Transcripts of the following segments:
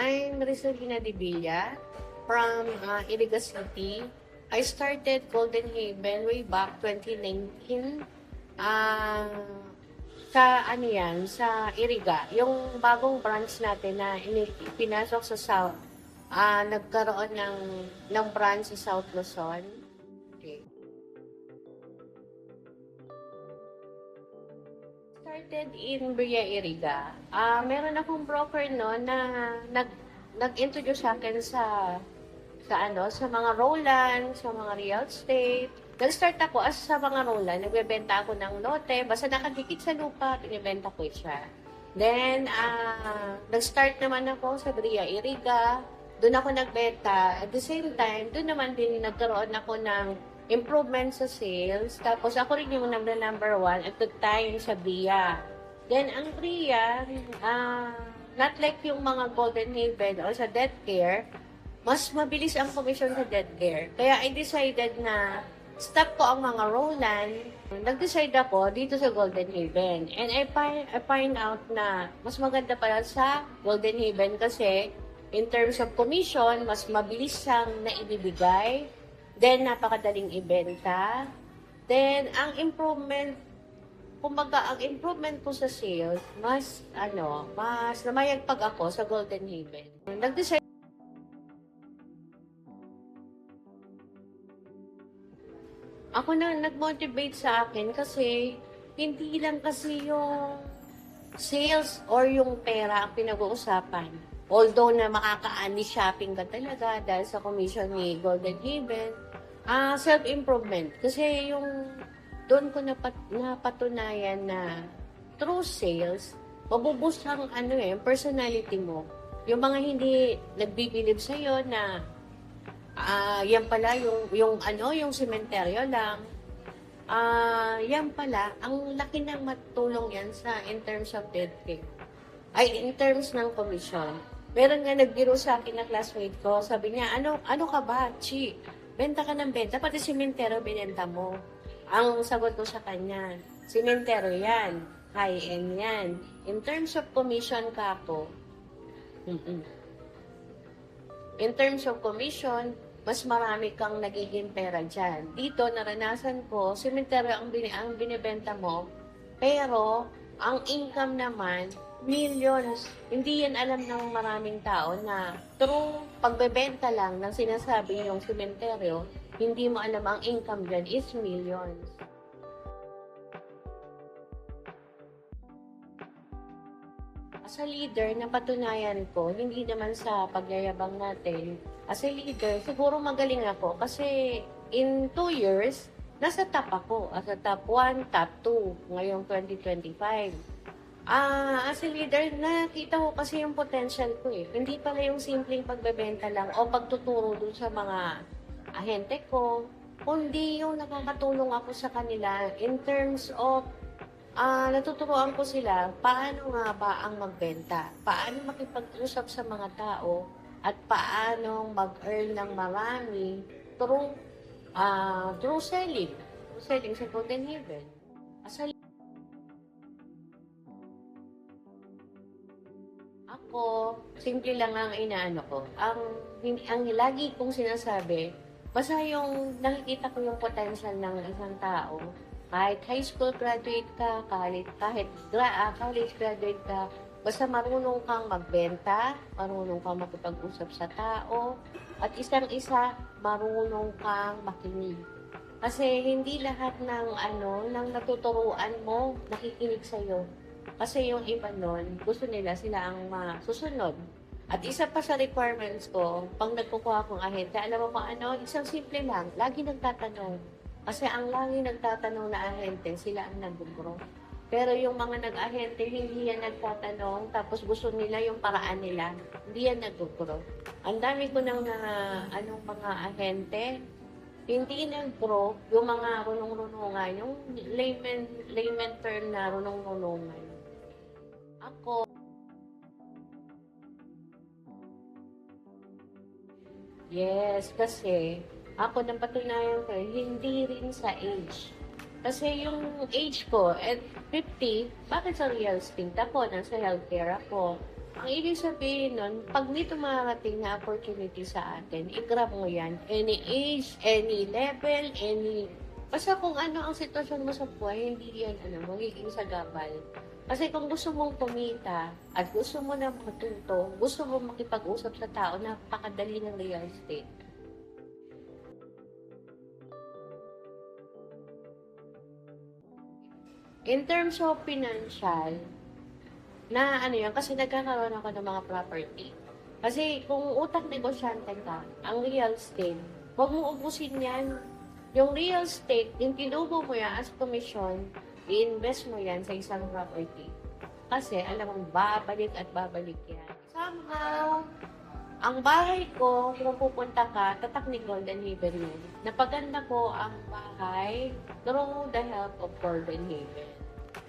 I'm Rizalina de Villa from Iriga City. I started Golden Haven way back 2019. Ah, sa ano yan, sa Iriga. Yung bagong branch natin na pinasok sa South. Nagkaroon ng branch sa South Luzon. Okay. Started in Bria Iriga. Meron akong broker no na nag-introduce sa akin sa mga Roland, sa mga real estate. Nag-start ako as sa mga Roland, nagbebenta ako ng lote, basta nakadikit sa lupa, binibenta ko siya. Then, nag-start naman ako sa Bria Iriga, doon ako nagbenta. At the same time, doon naman din nagkaroon ako ng improvement sa sales. Tapos ako rin yung number one at the time sa Bria. Then, ang Bria, not like yung mga Golden Haven o sa death care, mas mabilis ang commission sa death care. Kaya I decided na stop ko ang mga Roland. Nag-decide ako dito sa Golden Haven. And I find out na mas maganda pala sa Golden Haven kasi in terms of commission, mas mabilis siyang naibibigay. Then, napakadaling ibenta. Then, ang improvement ko sa sales, mas namayagpag ako sa Golden Haven. Nag-decide ako na nag-motivate sa akin kasi hindi lang kasi yung sales or yung pera ang pinag-uusapan. Although na makakaani shopping ka talaga dahil sa commission ni Golden Haven, self-improvement. Kasi yung doon ko napatunayan na through sales, mabuboost ang personality mo. Yung mga hindi nagbibilib sa'yo na yan pala yung sementeryo lang. Yan pala, ang laki ng matulong yan in terms of death care. In terms ng commission. Meron nga nagbiro sa akin na classmate ko, sabi niya, ano ka ba, Chi? Benta ka ng benta, pati sementeryo binenta mo. Ang sagot ko sa kanya, sementeryo yan, high-end yan. In terms of commission ka ako, in terms of commission, mas marami kang nagiging pera dyan. Dito, naranasan ko, sementeryo ang binibenta mo, pero ang income naman, millions. Hindi yan alam ng maraming tao na through pagbebenta lang ng sinasabi yung sementeryo, hindi mo alam ang income dyan is millions. As a leader, napatunayan ko, hindi naman sa pagyayabang natin, as a leader, siguro magaling ako kasi in 2 years, nasa top ako. As a top 1, top 2, ngayong 2025. As a leader, nakita ko kasi yung potential ko eh. Hindi pala yung simpleng pagbebenta lang o pagtuturo dun sa mga ahente ko, kundi yung nakakatulong ako sa kanila in terms of natuturuan ko sila paano nga ba ang magbenta, paano makipag-usap sa mga tao, at paano mag-earn ng marami through selling sa Golden Haven. Ako, simple lang ang inaano ko. Ang lagi kong sinasabi, basta yung nakikita ko yung potential ng isang tao, kahit high school graduate ka, kahit college graduate ka, basta marunong kang magbenta, marunong kang makipag-usap sa tao, at isang-isa, marunong kang makinig. Kasi hindi lahat ng natuturuan mo, nakikinig sa'yo. Kasi yung iba nun, gusto nila sila ang masusunod. At isa pa sa requirements ko, pag nagkukuha akong ahente, alam mo kung isang simple lang, lagi nagtatanong. Kasi ang lagi nagtatanong na ahente, sila ang nag-grow. Pero yung mga nag-ahente, hindi yan nagtatanong, tapos gusto nila yung paraan nila, hindi yan nag-grow. Ang dami ko ng mga ahente, hindi nag-grow, yung mga runong-runungan, yung layman term na runong-runungan. Yes, kasi ako nang patunayan ko, hindi rin sa age. Kasi yung age ko, at 50, bakit sa real estate ako, nasa healthcare ako. Ang ibig sabihin nun, pag may tumarating na opportunity sa atin, i-grab mo yan. Any age, any level, basta kung ano ang sitwasyon mo sa buhay, hindi yan magiging sagabal. Kasi kung gusto mong kumita at gusto mo na matuto, gusto mo makipag-usap sa tao, napakadali ng real estate. In terms of financial, na yan, kasi nagkakaroon ako ng mga property. Kasi kung utak negosyante ka, ang real estate, huwag mo ubusin yan. Yung real estate, yung tinubo mo yan as commission, i-invest mo yan sa isang property. Kasi alam mo, babalik at babalik yan. Somehow, ang bahay ko, kung pupunta ka, tatak ni Golden Haven yun. Napaganda ko ang bahay through the help of Golden Haven.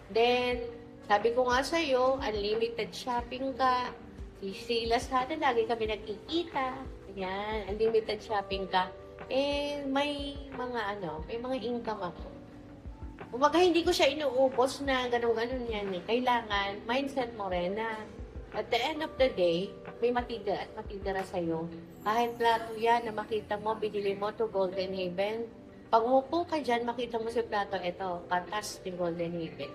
Then, sabi ko nga sa'yo, unlimited shopping ka. Sila sana, lagi kami nagkikita. Yan, unlimited shopping ka. Eh, may mga income ako. Kumbaga, hindi ko siya inuubos na ganun-ganun yan eh. Kailangan, mindset mo rin na at the end of the day, may matira at matitira sa'yo. Kahit plato yan na makita mo, binili mo to Golden Haven. Pag umupo ka dyan, makita mo si plato, ito, katas ni Golden Haven.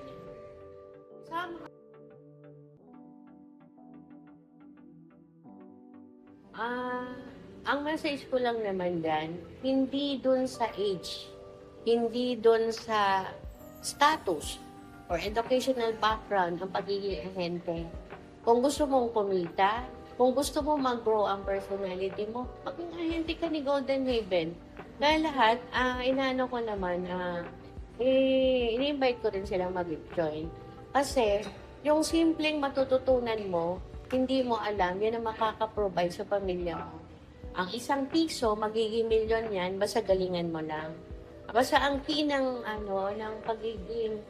Ang message ko lang naman dyan, hindi dun sa age, hindi dun sa status or educational background ang pagiging ahente. Kung gusto mong kumita, kung gusto mong mag-grow ang personality mo, maging ahente ka ni Golden Haven. Dahil lahat, inaano ko naman, ini-invite ko rin silang mag-join. Kasi, yung simpleng matututunan mo, hindi mo alam, yan ang makaka-provide sa pamilya mo. Ang isang piso, magiging milyon yan, basta galingan mo lang. Basta ang key ng pagiging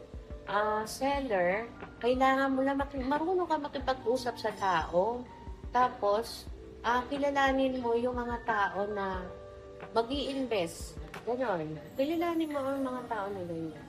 seller, kailangan mo lang marunong ka makipag-usap sa tao. Tapos, kilalanin mo yung mga tao na mag-i-invest. Ganon. Kilalanin mo ang mga tao na ganyan.